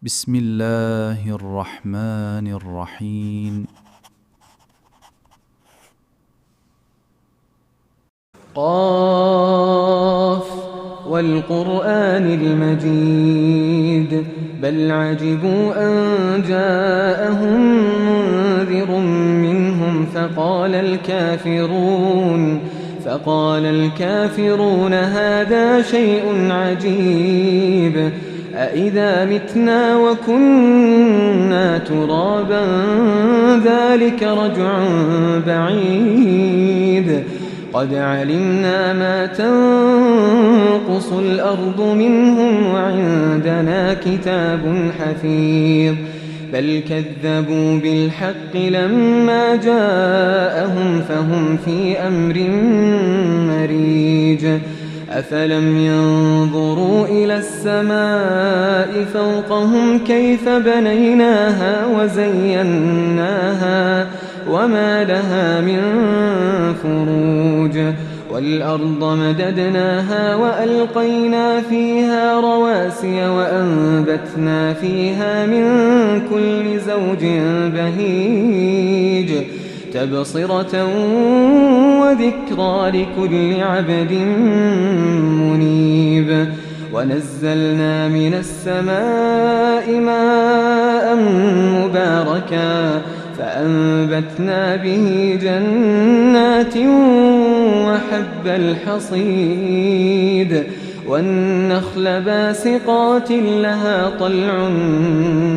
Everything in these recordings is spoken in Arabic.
بسم الله الرحمن الرحيم. قاف والقرآن المجيد بل عجبوا أن جاءهم منذر منهم فقال الكافرون هذا شيء عجيب أإذا متنا وكنا ترابا ذلك رجع بعيد قد علمنا ما تنقص الأرض منهم وعندنا كتاب حفيظ بل كذبوا بالحق لما جاءهم فهم في أمر مريج أفلم ينظروا إلى السماء فوقهم كيف بنيناها وزيناها وما لها من فروج والأرض مددناها وألقينا فيها رواسي وأنبتنا فيها من كل زوج بهيج تبصرة وذكرى لكل عبد منيب ونزلنا من السماء ماء مباركا فأنبتنا به جنات وحب الحصيد والنخل باسقات لها طلع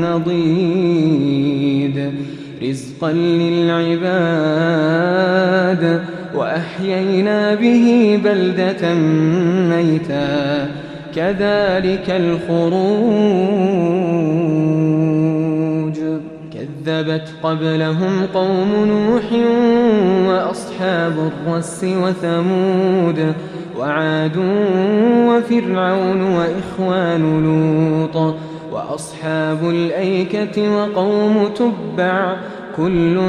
نضيد رزقا للعباد وأحيينا به بلدة ميتا كذلك الخروج كذبت قبلهم قوم نوح وأصحاب الرس وثمود وعاد وفرعون وإخوان لوط وأصحاب الأيكة وقوم تبع كل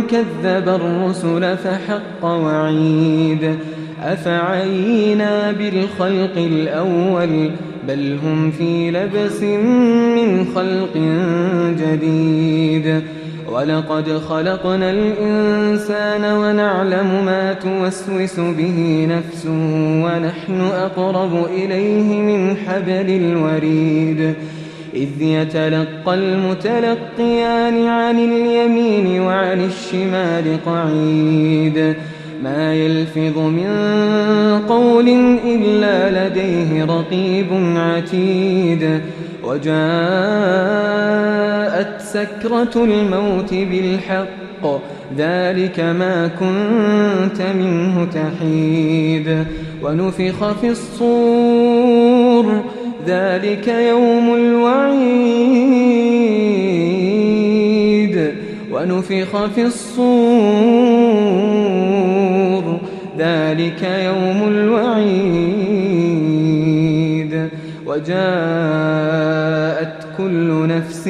كذب الرسل فحق وعيد أفعينا بالخلق الأول بل هم في لبس من خلق جديد ولقد خلقنا الإنسان ونعلم ما توسوس به نفسه ونحن أقرب إليه من حبل الوريد إذ يتلقى المتلقيان عن اليمين وعن الشمال قعيد ما يلفظ من قول إلا لديه رقيب عتيد وجاءت سكرة الموت بالحق ذلك ما كنت منه تحيد ونفخ في الصور ذلك يوم الوعيد ونفخ في الصور ذلك يوم الوعيد وجاءت كل نفس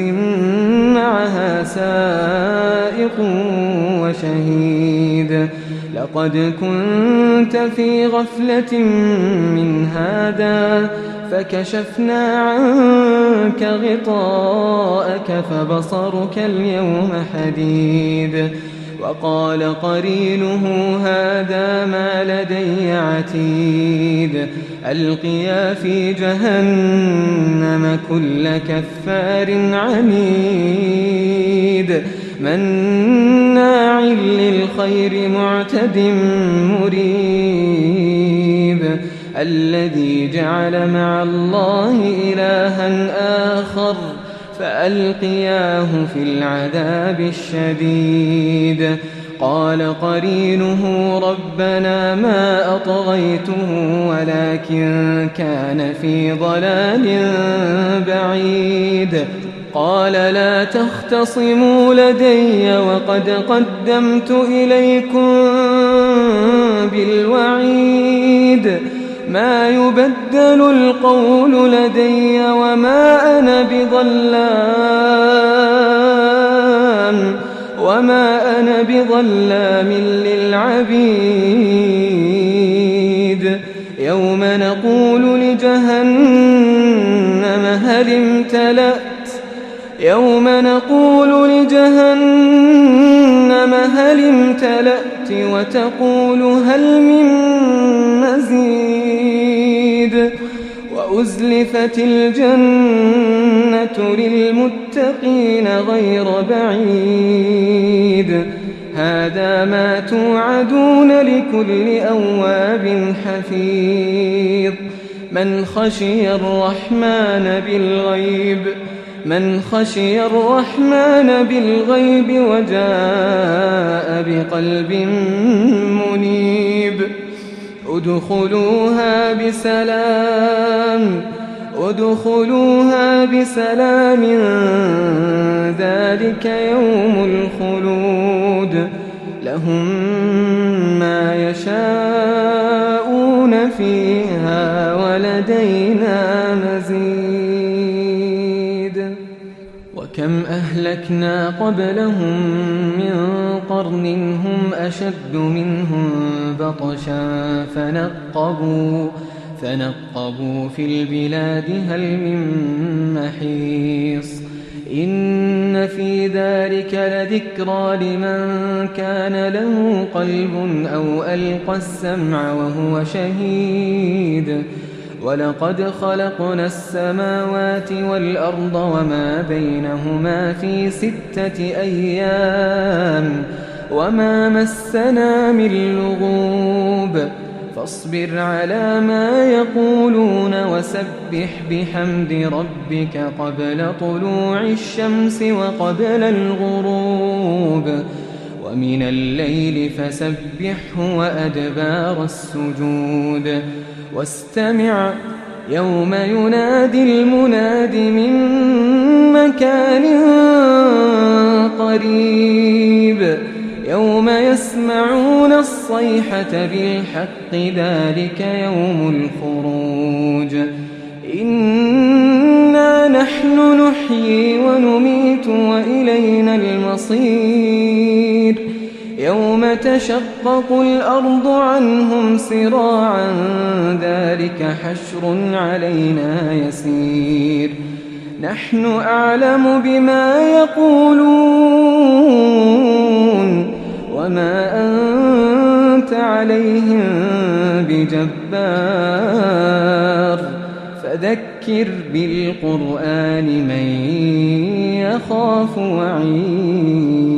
معها سائق وشهيد لقد كنت في غفلة من هذا فكشفنا عنك غطاءك فبصرك اليوم حديد وقال قرينه هذا ما لدي عتيد ألقيا في جهنم كل كفار عنيد مناع للخير معتد مريب الذي جعل مع الله إلها آخر فألقياه في العذاب الشديد قال قرينه ربنا ما أطغيته ولكن كان في ضلال بعيد قال لا تختصموا لدي وقد قدمت إليكم بالوعيد ما يبدل القول لدي وما أنا بظلام للعبيد يوم نقول لجهنم يوم نقول لجهنم هل امتلأت وتقول هل من مزيد وأزلفت الجنة للمتقين غير بعيد هذا ما توعدون لكل أواب حفيظ من خشي الرحمن بالغيب وجاء بقلب منيب ادخلوها بسلام ذلك يوم الخلود لهم ما يشاءون فيها ولدينا مزيد وكم أهلكنا قبلهم من قرن هم أشد منهم بطشا فنقبوا في البلاد هل من محيص إن في ذلك لذكرى لمن كان له قلب أو ألقى السمع وهو شهيد ولقد خلقنا السماوات والأرض وما بينهما في 6 أيام وما مسنا من لغوب فاصبر على ما يقولون وسبح بحمد ربك قبل طلوع الشمس وقبل الغروب ومن الليل فسبحه وأدبار السجود واستمع يوم ينادي المناد من مكان قريب يوم يسمعون الصيحة بالحق ذلك يوم الخروج إنا نحن نحيي ونميت وإلينا المصير يوم تشقق الأرض عنهم سراعا ذلك حشر علينا يسير نحن أعلم بما يقولون وما أنت عليهم بجبار فذكر بالقرآن من يخاف وعيد